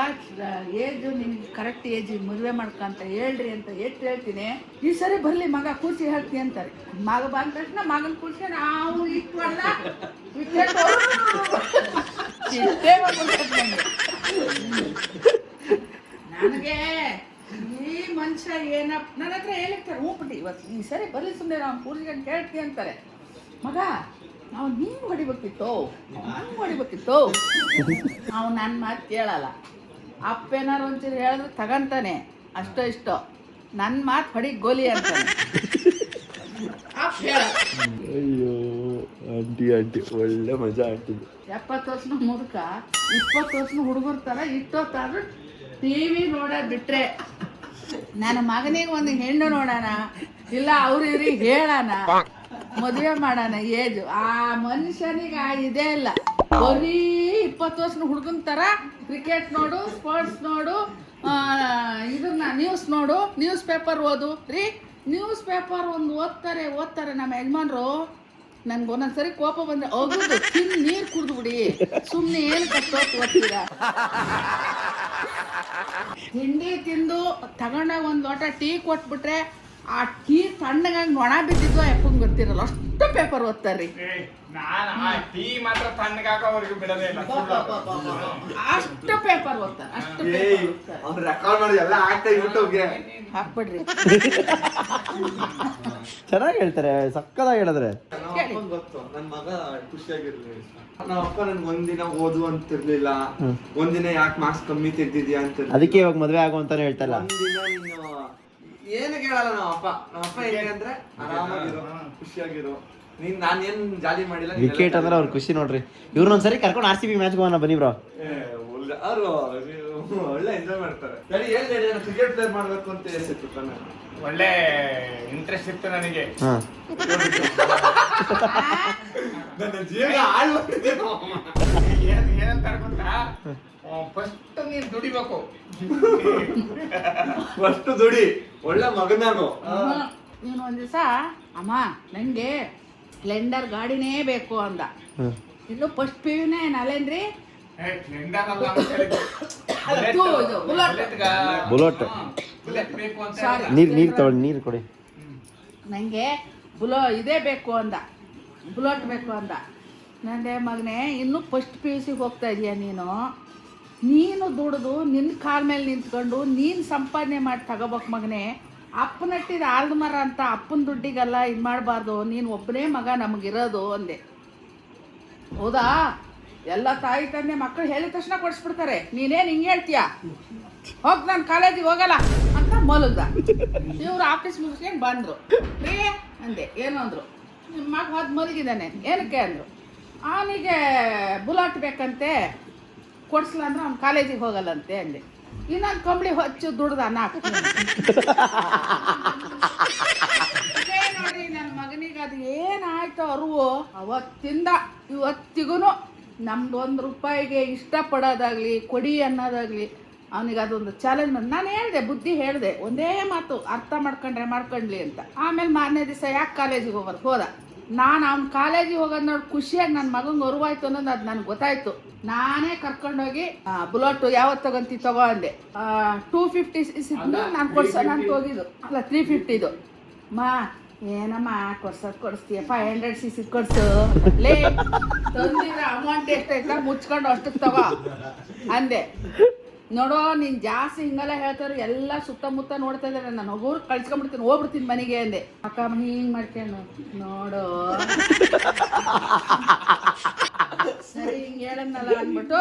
ಏಜು ನಿಮ್ಗೆ ಕರೆಕ್ಟ್ ಏಜ್ ಮದುವೆ ಮಾಡ್ಕಂತ ಹೇಳ್ರಿ ಅಂತ ಎಷ್ಟು ಹೇಳ್ತೀನಿ. ಈ ಸರಿ ಬರ್ಲಿ ಮಗ ಕೂರ್ಸಿ ಹೇಳ್ತೀನಿ ಅಂತಾರೆ. ಮಗ ಬಂದ ತಕ್ಷಣ ಮಗನ್ ಕೂರ್ಸ್ಕೊಂಡು ನಾವು ಇಟ್ವಲ್ಲ ನನಗೆ ಈ ಮನುಷ್ಯ ಏನಪ್ಪ ನನ್ನ ಹತ್ರ ಹೇಳಿರ್ತಾರೆ. ಹ್ಞೂ ಇವತ್ತು ಈ ಸರಿ ಬರ್ಲಿ ಸುಮ್ಮನೆ ನಾವು ಕೂರ್ಸ್ಕೊಂಡು ಕೇಳ್ತೀನಿ ಅಂತಾರೆ. ಮಗ ನಾವು ನೀವು ಹೊಡಿಬೇಕಿತ್ತು, ಹಂಗೆ ಹೊಡಿಬೇಕಿತ್ತು. ನಾವು ನನ್ನ ಮಾತು ಕೇಳಲ್ಲ. ಅಪ್ಪೇನಾರು ಒಂಚೂರು ಹೇಳಿದ್ರೆ ತಗಂತಾನೆ, ಅಷ್ಟೋ ಇಷ್ಟೋ. ನನ್ನ ಮಾತು ಹೊಡಿ ಗೋಲಿ ಅಂತಾನೆ. ಅಯ್ಯೋ ಆಂಟಿ ಒಳ್ಳೆ ಮಜಾ ಆಗ್ತಿದೆ. 70 ವರ್ಷನ ಮುದುಕ 20 ವರ್ಷನ ಹುಡುಗರ ಥರ ಇಷ್ಟೊತ್ತಾದ್ರೂ ಟಿವಿ ನೋಡೋದು ಬಿಟ್ರೆ, ನನ್ನ ಮಗನಿಗೆ ಒಂದು ಹೆಣ್ಣು ನೋಡೋಣ, ಇಲ್ಲ ಅವ್ರಿಗೆ ಹೇಳೋಣ, ಮದುವೆ ಮಾಡೋಣ ಏಜು. ಆ ಮನುಷ್ಯನಿಗೆ ಇದೇ ಇಲ್ಲ. ಬರೀ 20 ವರ್ಷನ ಹುಡುಗನ ಥರ ಕ್ರಿಕೆಟ್ ನೋಡು, ಸ್ಪೋರ್ಟ್ಸ್ ನೋಡು, ಇದನ್ನ ನ್ಯೂಸ್ ನೋಡು, ನ್ಯೂಸ್ ಪೇಪರ್ ಓದು ರೀ. ನ್ಯೂಸ್ ಪೇಪರ್ ಒಂದು ಓದ್ತಾರೆ ನಮ್ಮ ಯಜಮಾನ್ರು. ನನ್ಗೆ ಒಂದೊಂದ್ಸರಿ ಕೋಪ ಬಂದ್ರೆ ಹೋಗುದು ತಿಂದು ನೀರು ಕುಡ್ದು ಬಿಡಿ, ಸುಮ್ಮನೆ ಏನು ಕಷ್ಟೋತ್ ಓದ್ತೀರಾ. ತಿಂಡಿ ತಿಂದು ತಗೊಂಡಾಗ ಒಂದು ಲೋಟ ಟೀ ಕೊಟ್ಬಿಟ್ರೆ ಆ ಟೀ ತಣ್ಣಗಾಗಿ ನೊಣ ಬಿದ್ದಿದ್ದು ಎಪ್ಪಂಗೆ ಗೊತ್ತಿರಲ್ಲ, ಅಷ್ಟು ಪೇಪರ್ ಓದ್ತಾರ್ರಿ. ಅಷ್ಟು ಪೇಪರ್ ಓದ್ತಾರೆ, ಅಷ್ಟು ಹಾಕ್ಬಿಡ್ರಿ. ಚೆನ್ನಾಗಿ ಹೇಳ್ತಾರೆ, ಸಕ್ಕದಾಗಿ ಹೇಳಿದ್ರೆ. ಗೊತ್ತು ನನ್ ಮಗ ಖುಷಿಯಾಗಿರ್ಲಿ. ನಮ್ಮ ಅಪ್ಪ ನನ್ಗೆ ಒಂದಿನ ಓದು ಅಂತಿರ್ಲಿಲ್ಲ, ಒಂದಿನ ಯಾಕೆ ಮಾರ್ಕ್ಸ್ ಕಮ್ಮಿ ತೆಗ್ದಿದ್ಯಾ ಅಂತ. ಅದಕ್ಕೆ ಇವಾಗ ಮದ್ವೆ ಆಗು ಅಂತಾನೆ ಹೇಳ್ತಲ್ಲ. ಒಂದಿನ ನೀನು ಏನು ಕೇಳಲ್ಲ ನಮ್ಮ ಅಪ್ಪ ಹೆಂಗೆ ಅಂದ್ರೆ ಆರಾಮಾಗಿರೋ, ಖುಷಿಯಾಗಿರೋ. ನಾನೇನ್ ಜಾಲಿ ಮಾಡಿಲ್ಲ. ವಿಕೆಟ್ ಅಂದ್ರೆ ಅವ್ರ ಖುಷಿ ನೋಡ್ರಿ. ಇವ್ರನ್ನೊಂದ್ಸರಿ ಕರ್ಕೊಂಡು RCB ಮ್ಯಾಚ್ ಹೋಗೋಣ ಬನ್ನಿ ಬ್ರೋ. ಅವರು ಒಳ್ಳೆ ಎಂಜಾಯ್ ಮಾಡ್ತಾರೆ. ಕ್ರಿಕೆಟ್ ಪ್ಲೇಯರ್ ಮಾಡ್ಬೇಕು ಅಂತ ಎಷ್ಟಿತ್ತು ತಾನೆ, ಒಳ್ಳೆ ಇಂಟ್ರೆಸ್ಟ್ ಇತ್ತು ನನಗೆ. ನನ್ನ ಜೀವನ ಹಾಳು ಮಾಡಿದೆ. ಏನಂತ ಗೊತ್ತಾ, ಫಸ್ಟ್ ನೀನ್ ದುಡಿಬೇಕು, ಫಸ್ಟ್ ದುಡಿ, ಒಳ್ಳೆ ಮಗನಾನು. ನೀನು ಒಂದ್ ದಿವಸ ಅಮ್ಮ ನಂಗೆ ಸ್ಪ್ಲೆಂಡರ್ ಗಾಡಿನೇ ಬೇಕು ಅಂದ. ಇನ್ನು ಫಸ್ಟ್ PUನೇ ಅಲ್ಲೇನ್ರಿ, ಬುಲೆಟ್. ನೀರು ತಗೊಳ್ಳಿ, ನೀರು ಕೊಡಿ. ನನಗೆ ಇದೇ ಬೇಕು ಅಂದ, ಬುಲೆಟ್ ಬೇಕು ಅಂದ. ನಂದೆ ಮಗನೇ ಇನ್ನೂ ಫಸ್ಟ್ PUC ಹೋಗ್ತಾ ಇದೀಯ ನೀನು ದುಡಿದು ನಿನ್ನ ಕಾಲ ಮೇಲೆ ನಿಂತ್ಕೊಂಡು ನೀನು ಸಂಪಾದನೆ ಮಾಡಿ ತಗೋಬೇಕು ಮಗನೇ. ಅಪ್ಪನಟ್ಟಿದ ಆಲ್ದ ಮರ ಅಂತ ಅಪ್ಪನ ದುಡ್ಡಿಗೆಲ್ಲ ಇದು ಮಾಡಬಾರ್ದು, ನೀನು ಒಬ್ಬನೇ ಮಗ ನಮಗಿರೋದು ಅಂದೆ. ಹೌದಾ, ಎಲ್ಲ ತಾಯಿ ತಂದೆ ಮಕ್ಕಳು ಹೇಳಿದ ತಕ್ಷಣ ಕೊಡಿಸ್ಬಿಡ್ತಾರೆ. ನೀನೇನು ಹಿಂಗೆ ಹೇಳ್ತೀಯ, ಹೋಗಿ ನಾನು ಕಾಲೇಜಿಗೆ ಹೋಗಲ್ಲ ಅಂತ ಮಲಗ್ದ. ಇವ್ರು ಆಫೀಸ್ ಮುಗಿಸ್ಕೊಂಡು ಬಂದರು. ರೀ ಅಂದೆ, ಏನು ಅಂದರು, ನಿಮ್ಮ ಮಗ ಹೋದ್ ಮಲಗಿದ್ದಾನೆ ಏನಕ್ಕೆ ಅಂದರು. ಅವನಿಗೆ ಬುಲೆಟ್ ಬೇಕಂತೆ, ಕೊಡ್ಸಲ್ಲ ಅಂದ್ರೆ ಅವ್ನು ಕಾಲೇಜಿಗೆ ಹೋಗಲ್ಲಂತೆ ಅಂದೆ. ಇನ್ನೊಂದು ಕಂಬಳಿ ಹೊಚ್ಚು ದುಡ್ದು ಅನ್ನ ಹಾಕ್ತೀನಿ. ಇದೇ ನೋಡಿ ನನ್ನ ಮಗನಿಗೆ ಅದು ಏನಾಯ್ತು ಅರಿವು ಅವತ್ತಿಂದ ಇವತ್ತಿಗೂ ನಮ್ದು ₹1 ಇಷ್ಟಪಡೋದಾಗ್ಲಿ ಕೊಡಿ ಅನ್ನೋದಾಗ್ಲಿ ಅವನಿಗೆ ಅದೊಂದು ಚಾಲೆಂಜ್ ನಾನು ಹೇಳಿದೆ, ಬುದ್ಧಿ ಹೇಳಿದೆ, ಒಂದೇ ಮಾತು ಅರ್ಥ ಮಾಡ್ಕೊಂಡ್ಲಿ ಅಂತ. ಆಮೇಲೆ ಮಾರನೇ ದಿವಸ ಯಾಕೆ ಕಾಲೇಜಿಗೆ ಹೋದ. ನಾನು ಅವ್ನ ಕಾಲೇಜಿಗೆ ಹೋಗೋದು ನೋಡಿ ಖುಷಿಯಾಗಿ ನನ್ನ ಮಗಂಗೆ ಅರಿವಾಯ್ತು ಅನ್ನೋದು ಅದು ನನಗೆ ಗೊತ್ತಾಯ್ತು. ನಾನೇ ಕರ್ಕೊಂಡೋಗಿ ಬುಲೆಟ್ ಯಾವತ್ತು ತಗೋ ಅಂದೆ. 250cc ನಾನು ನಾನು ಹೋಗಿದ್ದು ಅಲ್ಲ 350 ಮಾ ಏನಮ್ಮ ಕೊಡಿಸ್ತೀಯ 500cc ಕೊಡ್ಸು ಲೇ ತಂದಿದ್ರೆ ಅಮೌಂಟ್ ಎಷ್ಟೈತ ಮುಚ್ಕೊಂಡು ಅಷ್ಟಕ್ಕೆ ತಗೋ ಅಂದೆ. ನೋಡೋ ನೀನು ಜಾಸ್ತಿ ಹಿಂಗೆಲ್ಲ ಹೇಳ್ತಾರೆ, ಎಲ್ಲ ಸುತ್ತಮುತ್ತ ನೋಡ್ತಾ ಇದ್ದಾರೆ, ನಾನು ಊರು ಕಳ್ಸ್ಕೊಂಡ್ಬಿಡ್ತೀನಿ, ಹೋಗ್ಬಿಡ್ತೀನಿ ಮನೆಗೆ ಅಂದೆ. ಅಕ್ಕ ಹಿಂಗೆ ಮಾಡ್ಕೊಂಡು ನೋಡೋ ಸರಿ ಹಿಂಗೆ ಹೇಳನ್ನಲ್ಲ ಅಂದ್ಬಿಟ್ಟು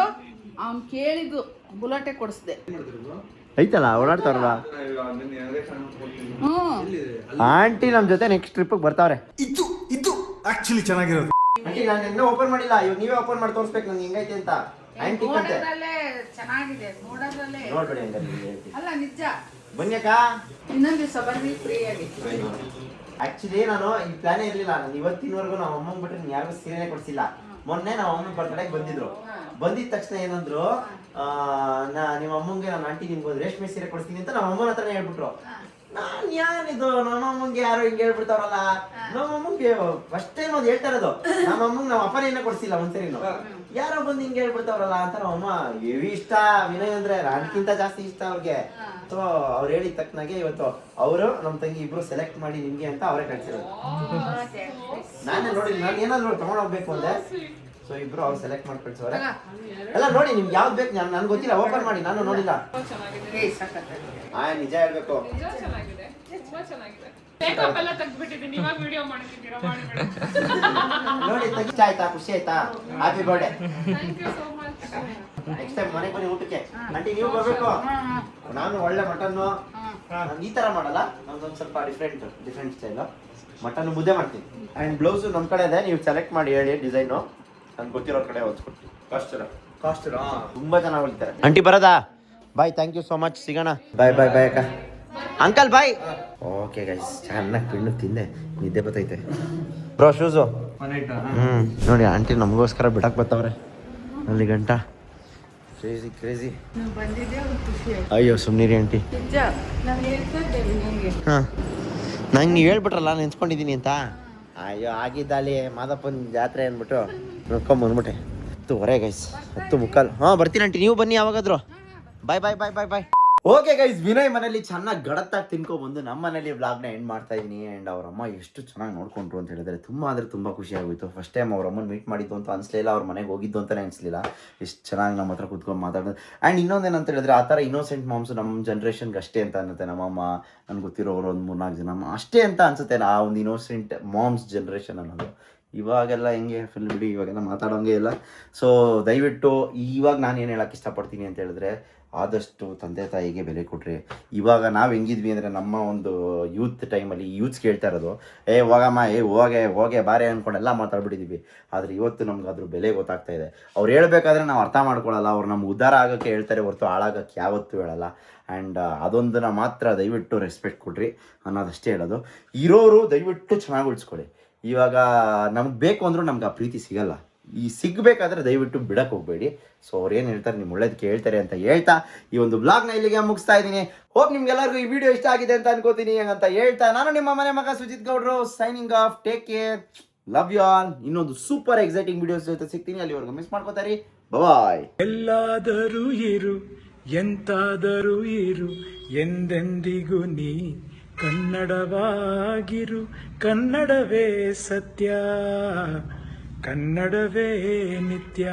ಅವ್ನು ಕೇಳಿದ್ದು ಬುಲೆಟೇ ಕೊಡಿಸ್ದೆ. ಐತಲ್ಲ ಓಡಾಡ್ತಾರಲ್ಲ. ಆಂಟಿ ನಮ್ಮ ಜೊತೆ ನೆಕ್ಸ್ಟ್ ಟ್ರಿಪ್ಗೆ ಬರ್ತಾವ್ರೆ. ಇದು ಆಕ್ಚುಲಿ ಚೆನ್ನಾಗಿರೋದು. ಆಂಟಿ ನಾನು ಇನ್ನೂ ಓಪನ್ ಮಾಡಿಲ್ಲ, ಇವಾಗ ನೀವೇ ಓಪನ್ ಮಾಡಿ ತೋರಿಸ್ಬೇಕು ನಂಗೆ ಹೆಂಗೈತೆ ಅಂತ. ಆಂಟಿ ನೋಡೋದ್ರಲ್ಲೇ ಚೆನ್ನಾಗಿದೆ, ನೋಡೋದ್ರಲ್ಲೇ ನೋಡ್ಬೇಡಿ ಹಂಗಾರೆ. ಅಲ್ಲ ನಿಜ. ಬನ್ನಿಯಕ್ಕ, ಇನ್ನೊಂದು ದಿವಸ ಬರ್ರಿ ಫ್ರೀಯಾಗಿ. ಆಕ್ಚುಲಿ ನಾನು ಈ ಪ್ಲಾನೇ ಇರಲಿಲ್ಲ. ನಾನು ಇವತ್ತಿನವರೆಗೂ ನಮ್ಮ ಅಮ್ಮಂಗೆ ಬಿಟ್ಟರೆ ನಾನು ಯಾರಿಗೂ ಸೀರೆನೇ ಕೊಡಿಸಿಲ್ಲ. ಮೊನ್ನೆ ನಮ್ಮ ಅಮ್ಮನ ಬರ್ತ್ಡೇಗೆ ಬಂದಿದ್ದ ತಕ್ಷಣ ಏನಂದ್ರು, ನಿಮ್ಮ ಅಮ್ಮಂಗೆ ನಾನು ಆಂಟಿ ನಿಮ್ಗೆ ಒಂದು ರೇಷ್ಮೆ ಸೀರೆ ಕೊಡ್ತೀನಿ ಅಂತ ನಮ್ಮ ಅಮ್ಮನ ಹತ್ರನೇ ಹೇಳ್ಬಿಟ್ರು. ನಾನ್ ಏನಿದು ನಮ್ಮ ಅಮ್ಮಂಗೆ ಯಾರೋ ಹಿಂಗೆ ಹೇಳ್ಬಿಡ್ತಾರಲ್ಲ. ನಮ್ಮ ಅಮ್ಮಂಗೆ ಫಸ್ಟ್ ಟೈಮ್ ಅದು ಹೇಳ್ತಾ ಇರೋದು. ನಮ್ಮ ಅಮ್ಮಂಗೆ ನಮ್ಮ ಅಪ್ಪನೇನ ಕೊಡ್ಸಿಲ್ಲ ಒಂದ್ಸರಿನು. ಯಾರೋ ಬಂದು ಹಿಂಗೆ ಹೇಳ್ಬಿಡ್ತಾವ್ರಲ್ಲ ಅಂತ ನಮ್ಮಮ್ಮ ಹೆವಿ ಇಷ್ಟ ವಿನಯ್ ಅಂದ್ರೆ ನನಗಿಂತ ಜಾಸ್ತಿ ಇಷ್ಟ ಅವ್ರಿಗೆ. ಸೊ ಅವ್ರು ಹೇಳಿದ ತಕ್ಕನಾಗೆ ಇವತ್ತು ಅವರು ನಮ್ಮ ತಂಗಿ ಇಬ್ರು ಸೆಲೆಕ್ಟ್ ಮಾಡಿ ನಿಮ್ಗೆ ಅಂತ ಅವರೇ ಕಳ್ಸಿರೋದು. ನಾನೇ ನೋಡಿ, ನಾನು ಏನಾದ್ರು ತಗೊಂಡೋಗ್ಬೇಕು ಅಂದೆ. ಸೊ ಇಬ್ರು ಅವ್ರು ಸೆಲೆಕ್ಟ್ ಮಾಡಿ ಕಳ್ಸೋರೆ. ಎಲ್ಲ ನೋಡಿ ನಿಮ್ಗೆ ಯಾವ್ದು ಬೇಕು ನನ್ಗೆ ಗೊತ್ತಿಲ್ಲ, ಓಪನ್ ಮಾಡಿ, ನಾನು ನೋಡಿಲ್ಲ. ನಿಜ ಹೇಳ್ಬೇಕು, ಚೆನ್ನಾಗಿದೆ, ತುಂಬಾ ಚೆನ್ನಾಗಿದೆ. ಮೇಕಪ್ ಎಲ್ಲ ತೆಗ್ದ್ಬಿಟ್ಟಿದ್ದೀನಿ, ಇವಾಗ ವಿಡಿಯೋ ಮಾಡ್ತಿದ್ದೀರಾ, ಮಾಡಿಬಿಡಿ. ನೋಡಿ ಇಷ್ಟ ಆಯ್ತಾ, ಖುಷಿ ಆಯ್ತಾ? Happy birthday. Thank you so much. Next time ಮನೆಗೆ ಬನ್ನಿ ಊಟಕ್ಕೆ. ಆಂಟಿ ನೀವು ಬರ್ಬೇಕು. ನಾನು ಒಳ್ಳೆ ಮಟನ್ನು ಈ ತರ ಮಾಡಲ್ಲ, ನಮ್ದೊಂದು ಸ್ವಲ್ಪ ಡಿಫ್ರೆಂಟ್ ಸ್ಟೈಲು ಮಟನ್ ಮುದ್ದೆ ಮಾಡ್ತೀನಿ. ಆ್ಯಂಡ್ ಬ್ಲೌಸು ನಮ್ಮ ಕಡೆ ಇದೆ, ನೀವು ಸೆಲೆಕ್ಟ್ ಮಾಡಿ ಹೇಳಿ ಡಿಸೈನು, ನನ್ಗೆ ಗೊತ್ತಿರೋ ಕಡೆ ಹೊಲ್ಸ್ಕೊಡ್ತೀನಿ. ಕಾಸ್ಟರ ತುಂಬಾ ಚೆನ್ನಾಗಿ ಹೊಲಿತಾರೆ. ಆಂಟಿ ಬರೋದಾ? Bye, thank you so much, ಸಿಗೋಣ. ಬಾಯ್ ಬಾಯ್ ಬಾಯ್ ಅಕ್ಕ. Uncle bye. ಓಕೆ ಗೈಸ್, ಚೆನ್ನಾಗಿ ಪಿಣ್ಣು ತಿಂದೆ, ನಿದ್ದೆ ಬರ್ತೈತೆ. ಬ್ರೋ ಶೂಸು ನೋಡಿ, ಆಂಟಿ ನಮಗೋಸ್ಕರ ಬಿಡಕ್ಕೆ ಬರ್ತಾವ್ರೆ ಅಲ್ಲಿ ಗಂಟ. ಕ್ರೇಜಿ. ಅಯ್ಯೋ ಸುಮ್ಮನಿರಿ ಆಂಟಿ. ಹಾಂ, ನಂಗೆ ನೀವು ಹೇಳ್ಬಿಟ್ರಲ್ಲ ನೆನ್ಸ್ಕೊಂಡಿದ್ದೀನಿ ಅಂತ. ಅಯ್ಯೋ ಆಗಿದ್ದಲ್ಲಿ ಮಾದಪ್ಪನ ಜಾತ್ರೆ ಅಂದ್ಬಿಟ್ಟು ನೋಡ್ಕೊಂಬಂದ್ಬಿಟ್ಟೆ. 10:15 ಗೈಸ್, 10:15. ಹಾಂ ಬರ್ತೀನಿ ಆಂಟಿ, ನೀವು ಬನ್ನಿ ಯಾವಾಗಾದ್ರು. ಬಾಯ್ ಬಾಯ್ ಬಾಯ್ ಬಾಯ್ ಬಾಯ್. ಓಕೆ ಗೈಸ್, ವಿನಯ್ ಮನೇಲಿ ಚೆನ್ನಾಗಿ ಗಡತ್ತಾಗಿ ತಿನ್ಕೊಬಂದು ನಮ್ಮ ಮನೇಲಿ ವ್ಲಾಗ್ನ ಎಂಡ್ ಮಾಡ್ತಾ ಇದ್ದೀನಿ. ಆ್ಯಂಡ್ ಅವ್ರಮ್ಮ ಎಷ್ಟು ಚೆನ್ನಾಗಿ ನೋಡ್ಕೊಂಡ್ರು ಅಂತ ಹೇಳಿದ್ರೆ ತುಂಬ ಖುಷಿ ಆಗೋಯ್ತು. ಫಸ್ಟ್ ಟೈಮ್ ಅವ್ರ ಅಮ್ಮನ ಮೀಟ್ ಮಾಡಿದ್ದು ಅಂತ ಅನಿಸ್ಲಿಲ್ಲ, ಅವ್ರ ಮನೆಗೆ ಹೋಗಿದ್ದು ಅಂತಲೇ ಅನಿಸ್ಲಿಲ್ಲ. ಎಷ್ಟು ಚೆನ್ನಾಗಿ ನಮ್ಮ ಹತ್ರ ಕೂತ್ಕೊಂಡು ಮಾತಾಡೋದು. ಆ್ಯಂಡ್ ಇನ್ನೊಂದೇನಂತ ಹೇಳಿದ್ರೆ, ಆ ಥರ ಇನ್ನೋಸೆಂಟ್ ಮಾಮ್ಸು ನಮ್ಮ ಜನ್ರೇಷನ್ಗೆ ಅಷ್ಟೇ ಅಂತ ಅನ್ನತ್ತೆ. ನಮ್ಮಮ್ಮ ನನಗೆ ಗೊತ್ತಿರೋರು ಒಂದು 3-4 ಜನ ಅಷ್ಟೇ ಅಂತ ಅನಿಸುತ್ತೆ. ಆ ಒಂದು ಇನ್ನೋಸೆಂಟ್ ಮಾಮ್ಸ್ ಜನ್ರೇಷನ್ ಅನ್ನೋದು. ಇವಾಗೆಲ್ಲ ಹೆಂಗೆ ಫುಲ್ ಬಿಡಿ, ಇವಾಗೆಲ್ಲ ಮಾತಾಡೋಂಗೆ ಇಲ್ಲ. ಸೊ ದಯವಿಟ್ಟು ಇವಾಗ ನಾನು ಏನು ಹೇಳೋಕ್ಕೆ ಇಷ್ಟಪಡ್ತೀನಿ ಅಂತ ಹೇಳಿದ್ರೆ, ಆದಷ್ಟು ತಂದೆ ತಾಯಿಗೆ ಬೆಲೆ ಕೊಡ್ರಿ. ಇವಾಗ ನಾವು ಹೆಂಗಿದ್ವಿ ಅಂದರೆ, ನಮ್ಮ ಒಂದು ಯೂತ್ ಟೈಮಲ್ಲಿ ಯೂತ್ಸ್ ಕೇಳ್ತಾ ಇರೋದು, ಹೋಗಮ್ಮ ಹೋಗೆ ಬಾರೆ ಅಂದ್ಕೊಂಡೆಲ್ಲ ಮಾತಾಡ್ಬಿಟ್ಟಿದ್ದೀವಿ. ಆದರೆ ಇವತ್ತು ನಮ್ಗೆ ಅದ್ರ ಬೆಲೆ ಗೊತ್ತಾಗ್ತಾ ಇದೆ. ಅವ್ರು ಹೇಳ್ಬೇಕಾದ್ರೆ ನಾವು ಅರ್ಥ ಮಾಡ್ಕೊಳ್ಳಲ್ಲ. ಅವ್ರು ನಮ್ಗೆ ಉದ್ಧಾರ ಆಗೋಕ್ಕೆ ಹೇಳ್ತಾರೆ ಹೊರತು ಹಾಳಾಗೋಕ್ಕೆ ಯಾವತ್ತೂ ಹೇಳಲ್ಲ. ಆ್ಯಂಡ್ ಅದೊಂದನ್ನ ಮಾತ್ರ ದಯವಿಟ್ಟು ರೆಸ್ಪೆಕ್ಟ್ ಕೊಡ್ರಿ ಅನ್ನೋದಷ್ಟೇ ಹೇಳೋದು. ಇರೋರು ದಯವಿಟ್ಟು ಚೆನ್ನಾಗಿ ಉಳಿಸ್ಕೊಳ್ಳಿ. ಇವಾಗ ನಮ್ಗೆ ಬೇಕು ಅಂದರೂ ನಮ್ಗೆ ಆ ಪ್ರೀತಿ ಸಿಗಲ್ಲ. ಈ ಸಿಗಬೇಕಾದ್ರೆ ದಯವಿಟ್ಟು ಬಿಡಕ್ಕೆ ಹೋಗಬೇಡಿ. ಸೊ ಅವ್ರು ಏನು ಹೇಳ್ತಾರೆ ನಿಮ್ಮ ಒಳ್ಳೇದಕ್ಕೆ ಹೇಳ್ತಾರೆ ಅಂತ ಹೇಳ್ತಾ ಈ ಒಂದು ಬ್ಲಾಗ್ನ ಇಲ್ಲಿಗೆ ಮುಗಿಸ್ತಾ ಇದ್ದೀನಿ. ಹೋಪ್ ನಿಮ್ಗೆಲ್ಲರಿಗೂ ಈ ವಿಡಿಯೋ ಇಷ್ಟ ಆಗಿದೆ ಅಂತ ಅನ್ಕೋತೀನಿ ಅಂತ ಹೇಳ್ತಾ, ನಾನು ನಿಮ್ಮ ಮನೆ ಮಗ ಸುಜಿತ್ ಗೌಡ್ರು signing off. Take care, love you all. ಇನ್ನೊಂದು ಸೂಪರ್ ಎಕ್ಸೈಟಿಂಗ್ ವಿಡಿಯೋಸ್ ಜೊತೆ ಸಿಗ್ತೀನಿ. ಅಲ್ಲಿವರೆಗೂ ಮಿಸ್ ಮಾಡ್ಕೋತಾರಿ. ಬಾಯ್. ಎಲ್ಲಾದರೂ ಇರು, ಎಂತಾದರೂ ಇರು, ಎಂದೆಂದಿಗೂ ನೀ ಕನ್ನಡವಾಗಿರು. ಕನ್ನಡವೇ ಸತ್ಯ, ಕನ್ನಡವೇ ನಿತ್ಯ.